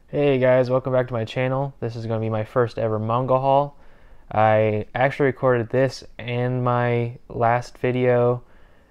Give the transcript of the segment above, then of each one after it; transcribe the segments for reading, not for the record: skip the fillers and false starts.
Hey guys, welcome back to my channel. This is going to be my first ever manga haul. I actually recorded this and my last video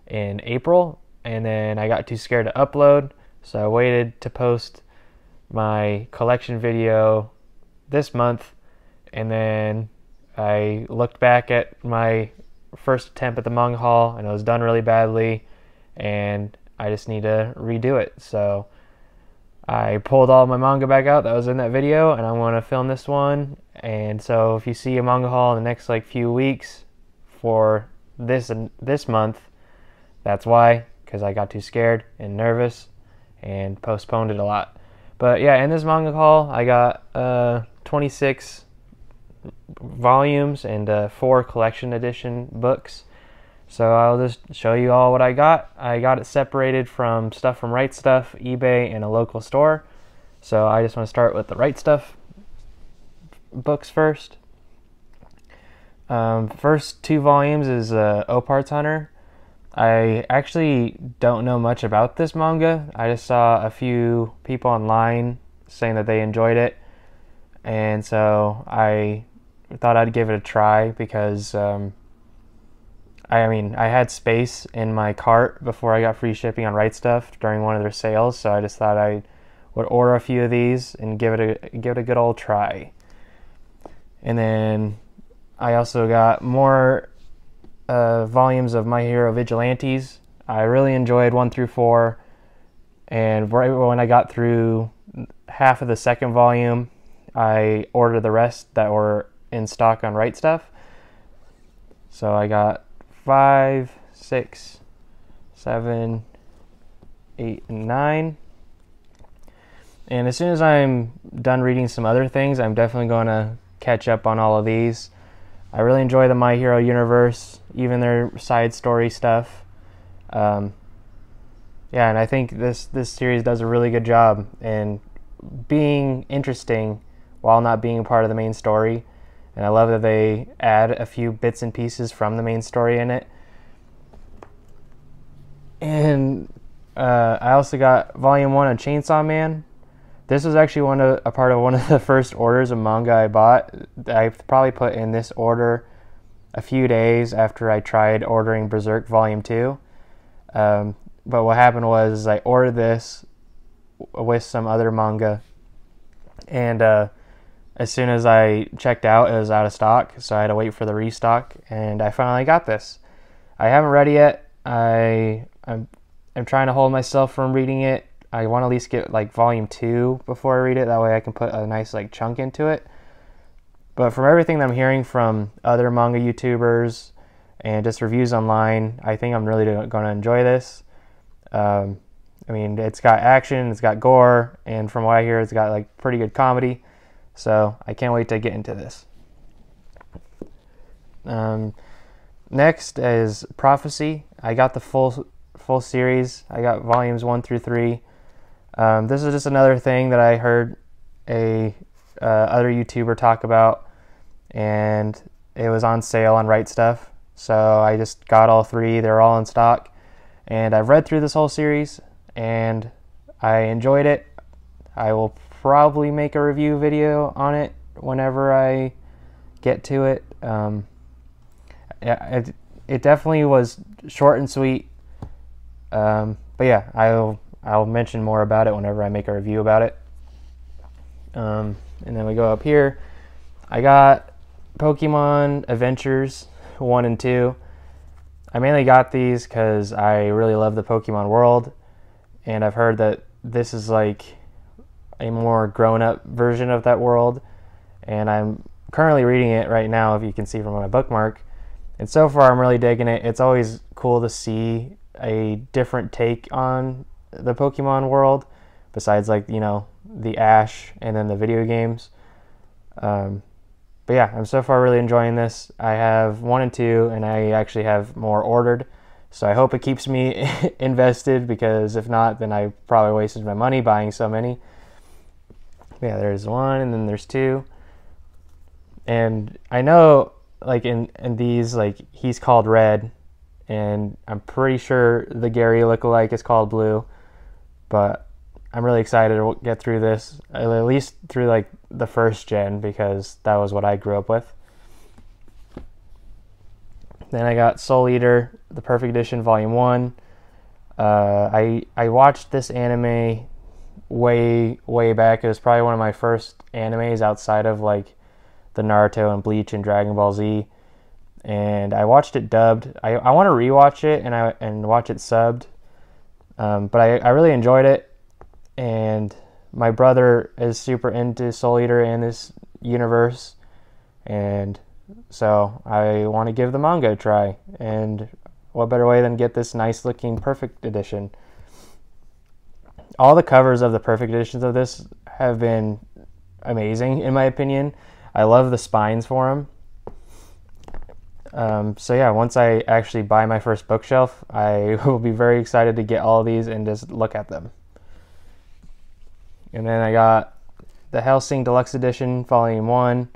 in April, and then I got too scared to upload, so I waited to post my collection video this month, and then I looked back at my first attempt at the manga haul, and it was done really badly, and I just need to redo it. So I pulled all my manga back out that was in that video, and I want to film this one. And so if you see a manga haul in the next few weeks for this month, that's why, because I got too scared and nervous and postponed it a lot. But yeah, in this manga haul, I got 26 volumes and 4 collection edition books. So I'll just show you all what I got. I got it separated from stuff from Right Stuff, eBay, and a local store. So I just want to start with the Right Stuff books first. First 2 volumes is Opart's Hunter. I actually don't know much about this manga. I just saw a few people online saying that they enjoyed it. And so I thought I'd give it a try because I had space in my cart before I got free shipping on Right Stuff during one of their sales, so I just thought I would order a few of these and give it a good old try. And then I also got more volumes of My Hero Vigilantes. I really enjoyed 1 through 4, and right when I got through half of the second volume, I ordered the rest that were in stock on Right Stuff. So I got 5, 6, 7, 8, and 9. And as soon as I'm done reading some other things, I'm definitely going to catch up on all of these. I really enjoy the My Hero universe, even their side story stuff. Yeah, and I think this series does a really good job in being interesting while not being a part of the main story. And I love that they add a few bits and pieces from the main story in it. And I also got Volume 1 of Chainsaw Man. This was actually a part of one of the first orders of manga I bought. I probably put in this order a few days after I tried ordering Berserk Volume 2. But what happened was I ordered this with some other manga, and as soon as I checked out, it was out of stock, so I had to wait for the restock, and I finally got this. I haven't read it yet. I'm trying to hold myself from reading it. I want to at least get Volume 2 before I read it. That way I can put a nice chunk into it. But from everything that I'm hearing from other manga YouTubers and just reviews online, I think I'm really going to enjoy this. It's got action, it's got gore, and from what I hear, it's got pretty good comedy. So I can't wait to get into this. Next is Prophecy. I got the full series. I got volumes 1 through 3. This is just another thing that I heard a other YouTuber talk about, and it was on sale on Right Stuff. So I just got all 3. They're all in stock, and I've read through this whole series, and I enjoyed it. I will probably make a review video on it whenever I get to it. It definitely was short and sweet, but yeah, I'll mention more about it whenever I make a review about it. And then we go up here. I got Pokemon Adventures 1 and 2. I mainly got these because I really love the Pokemon world, and I've heard that this is a more grown-up version of that world, and I'm currently reading it right now, if you can see from my bookmark, and so far I'm really digging it. It's always cool to see a different take on the Pokemon world besides the Ash and then the video games. But yeah, I'm so far really enjoying this. I have 1 and 2, and I actually have more ordered, so I hope it keeps me invested, because if not, then I probably wasted my money buying so many. Yeah, there's 1, and then there's 2. And I know, in these, he's called Red, and I'm pretty sure the Gary lookalike is called Blue. But I'm really excited to get through this, at least through like the first gen, because that was what I grew up with. Then I got Soul Eater, the Perfect Edition Volume 1. I watched this anime way back. It was probably one of my first animes outside of like the Naruto and Bleach and Dragon Ball Z. And I watched it dubbed. I want to rewatch it and watch it subbed. But I really enjoyed it. And my brother is super into Soul Eater and this universe. And so I want to give the manga a try. And what better way than get this nice looking Perfect Edition? All the covers of the Perfect Editions of this have been amazing, in my opinion. I love the spines for them. So yeah, once I actually buy my first bookshelf, I will be very excited to get all of these and just look at them. And then I got the Hellsing Deluxe Edition, Volume 1.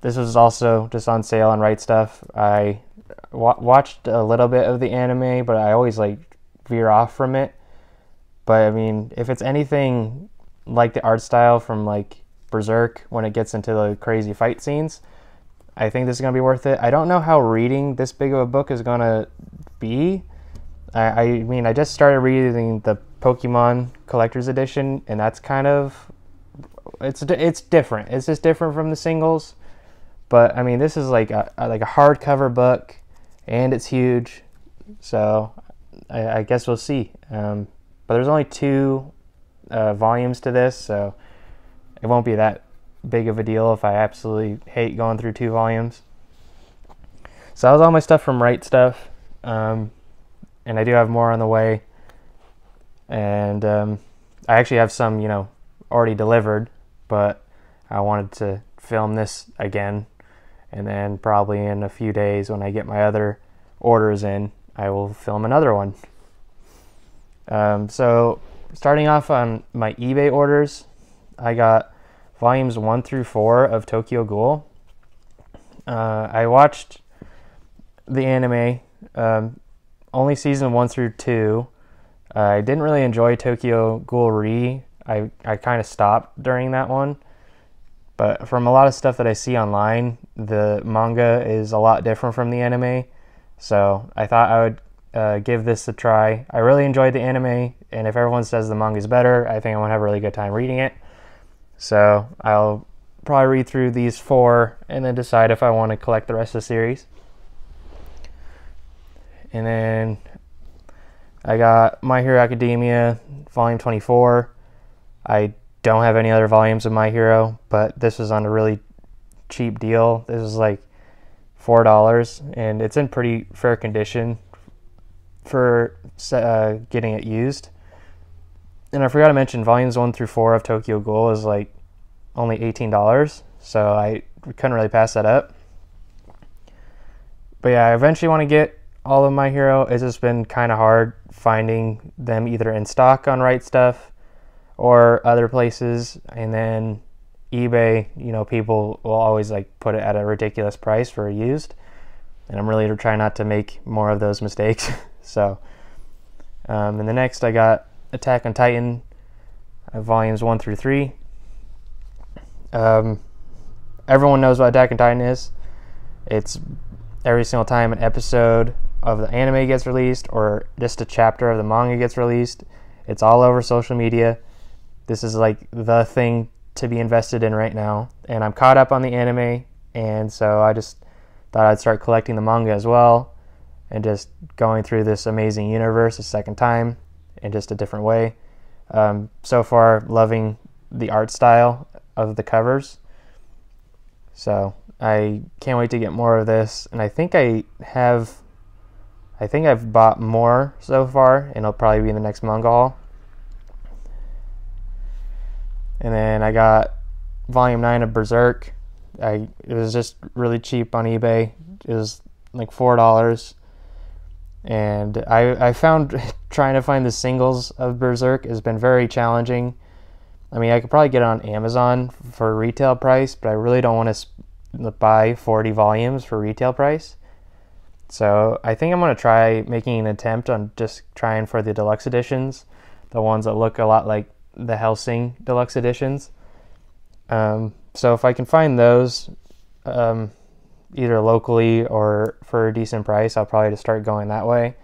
This was also just on sale on Right Stuff. I watched a little bit of the anime, but I always like veer off from it. But I mean, if it's anything like the art style from like Berserk when it gets into the crazy fight scenes, I think this is going to be worth it. I don't know how reading this big of a book is going to be. I mean, I just started reading the Pokemon Collector's Edition, and that's kind of, it's different. It's just different from the singles. But I mean, this is like a hardcover book, and it's huge. So I guess we'll see. But there's only 2 volumes to this, so it won't be that big of a deal if I absolutely hate going through 2 volumes. So that was all my stuff from Right Stuff. And I do have more on the way. And I actually have some, already delivered, but I wanted to film this again. And then probably in a few days when I get my other orders in, I will film another one. So starting off on my eBay orders, I got volumes 1 through 4 of Tokyo Ghoul. I watched the anime, only season 1 through 2. I didn't really enjoy Tokyo Ghoul Re. I kind of stopped during that one. But from a lot of stuff that I see online, the manga is a lot different from the anime. So I thought I would give this a try. I really enjoyed the anime, and if everyone says the manga is better, I think I'm going to have a really good time reading it. So I'll probably read through these 4 and then decide if I want to collect the rest of the series. And then I got My Hero Academia, Volume 24. I don't have any other volumes of My Hero, but this was on a really cheap deal. This is like $4, and it's in pretty fair condition for getting it used. And I forgot to mention, volumes 1 through 4 of Tokyo Ghoul is like only $18, so I couldn't really pass that up. But yeah, I eventually want to get all of My Hero. It's just been kind of hard finding them either in stock on Right Stuff or other places. And then eBay, people will always like put it at a ridiculous price for used, and I'm really trying not to make more of those mistakes. So and the next I got Attack on Titan, volumes 1 through 3. Everyone knows what Attack on Titan is. It's every single time an episode of the anime gets released or just a chapter of the manga gets released, it's all over social media. This is like the thing to be invested in right now, and I'm caught up on the anime, and so I just thought I'd start collecting the manga as well and just going through this amazing universe a second time in just a different way. So far, loving the art style of the covers, so I can't wait to get more of this. And I think I've bought more so far, and it'll probably be in the next manga haul. And then I got volume 9 of Berserk. It was just really cheap on eBay. It was like $4. And I found trying to find the singles of Berserk has been very challenging. I mean, I could probably get it on Amazon for retail price, but I really don't want to buy 40 volumes for retail price. So I think I'm going to try making an attempt on just trying for the deluxe editions, the ones that look a lot like the Hellsing Deluxe Editions. So if I can find those either locally or for a decent price, I'll probably just start going that way,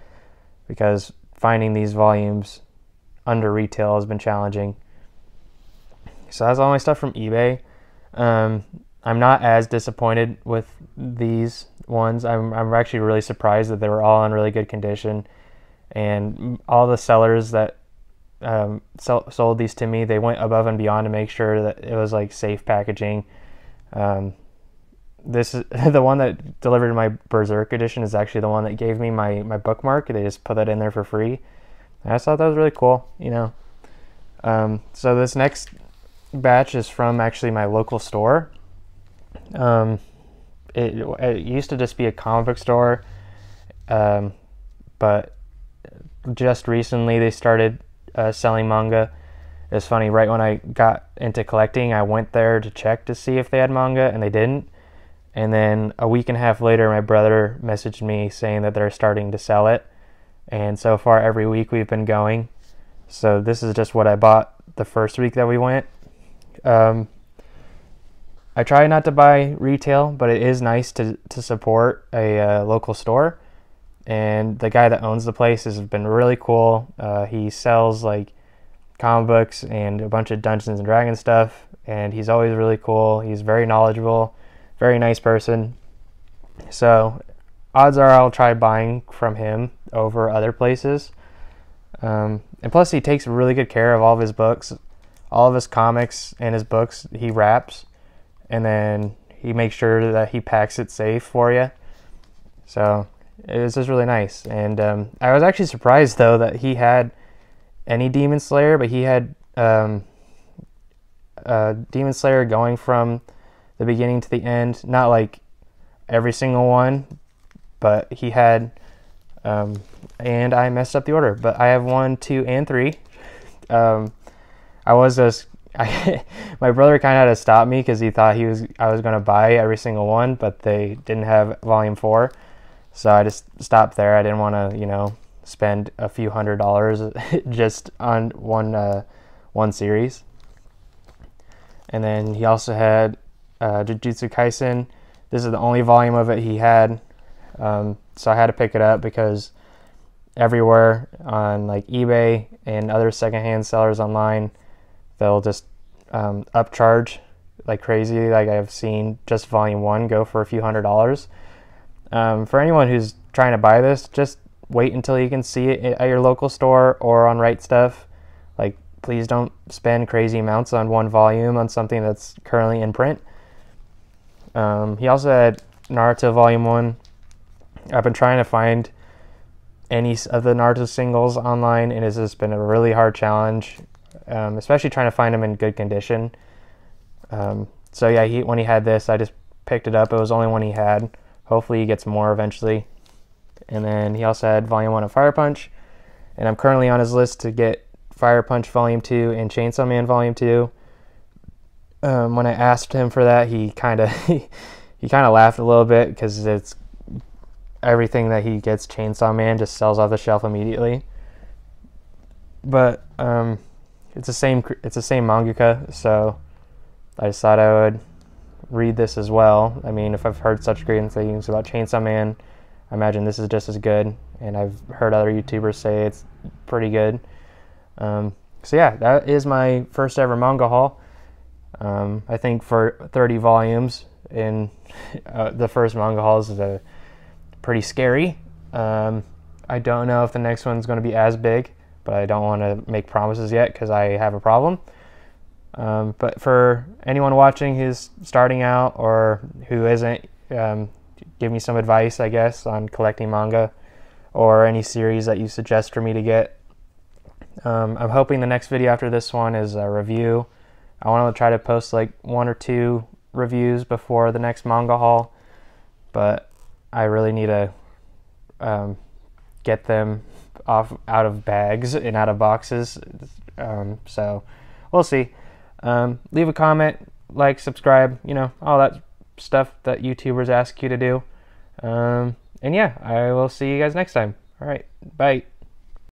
because finding these volumes under retail has been challenging. So that's all my stuff from eBay. I'm not as disappointed with these ones. I'm actually really surprised that they were all in really good condition, and all the sellers that sold these to me, they went above and beyond to make sure that it was like safe packaging. This is the one that delivered my Berserk edition is actually the one that gave me my bookmark. They just put that in there for free. And I just thought that was really cool, you know. So this next batch is from actually my local store. It used to just be a comic book store, but just recently they started selling manga. It's funny, right when I got into collecting, I went there to check to see if they had manga, and they didn't. And then a week and a half later, my brother messaged me saying that they're starting to sell it. And so far, every week we've been going. So this is just what I bought the first week that we went. I try not to buy retail, but it is nice to support a local store. And the guy that owns the place has been really cool. He sells like comic books and a bunch of Dungeons and Dragons stuff, and he's always really cool. He's very knowledgeable, very nice person. So odds are I'll try buying from him over other places. And plus he takes really good care of all of his books, all of his comics and his books he wraps, and then he makes sure that he packs it safe for you. So it was just really nice. And I was actually surprised though that he had any Demon Slayer, but he had Demon Slayer going from the beginning to the end, not like every single one, but he had, and I messed up the order, but I have 1, 2, and 3. My brother kind of had to stop me because he thought I was going to buy every single one, but they didn't have volume 4, so I just stopped there. I didn't want to, you know, spend a few $100s just on one series. And then he also had Jujutsu Kaisen. This is the only volume of it he had, so I had to pick it up because everywhere on like eBay and other secondhand sellers online, they'll just upcharge like crazy. Like I've seen just volume 1 go for a few $100s. For anyone who's trying to buy this, just wait until you can see it at your local store or on Right Stuff. Like, please don't spend crazy amounts on one volume on something that's currently in print. He also had Naruto Volume 1. I've been trying to find any of the Naruto singles online, and it's just been a really hard challenge, especially trying to find them in good condition. So yeah, when he had this, I just picked it up. It was the only one he had. Hopefully he gets more eventually. And then he also had Volume 1 of Fire Punch, and I'm currently on his list to get Fire Punch Volume 2 and Chainsaw Man Volume 2. When I asked him for that, he kind of laughed a little bit because it's everything that he gets Chainsaw Man just sells off the shelf immediately. But it's the same mangaka, so I just thought I would read this as well. I mean, if I've heard such great things about Chainsaw Man, I imagine this is just as good, and I've heard other YouTubers say it's pretty good. So yeah, that is my first ever manga haul. I think for 30 volumes in the first manga haul is pretty scary. I don't know if the next one's going to be as big, but I don't want to make promises yet because I have a problem. But for anyone watching who's starting out or who isn't, give me some advice, I guess, on collecting manga or any series that you suggest for me to get. I'm hoping the next video after this one is a review. I want to try to post like 1 or 2 reviews before the next manga haul, but I really need to get them out of bags and out of boxes. So we'll see. Leave a comment, like, subscribe, you know, all that stuff that YouTubers ask you to do. And yeah, I will see you guys next time. All right, bye.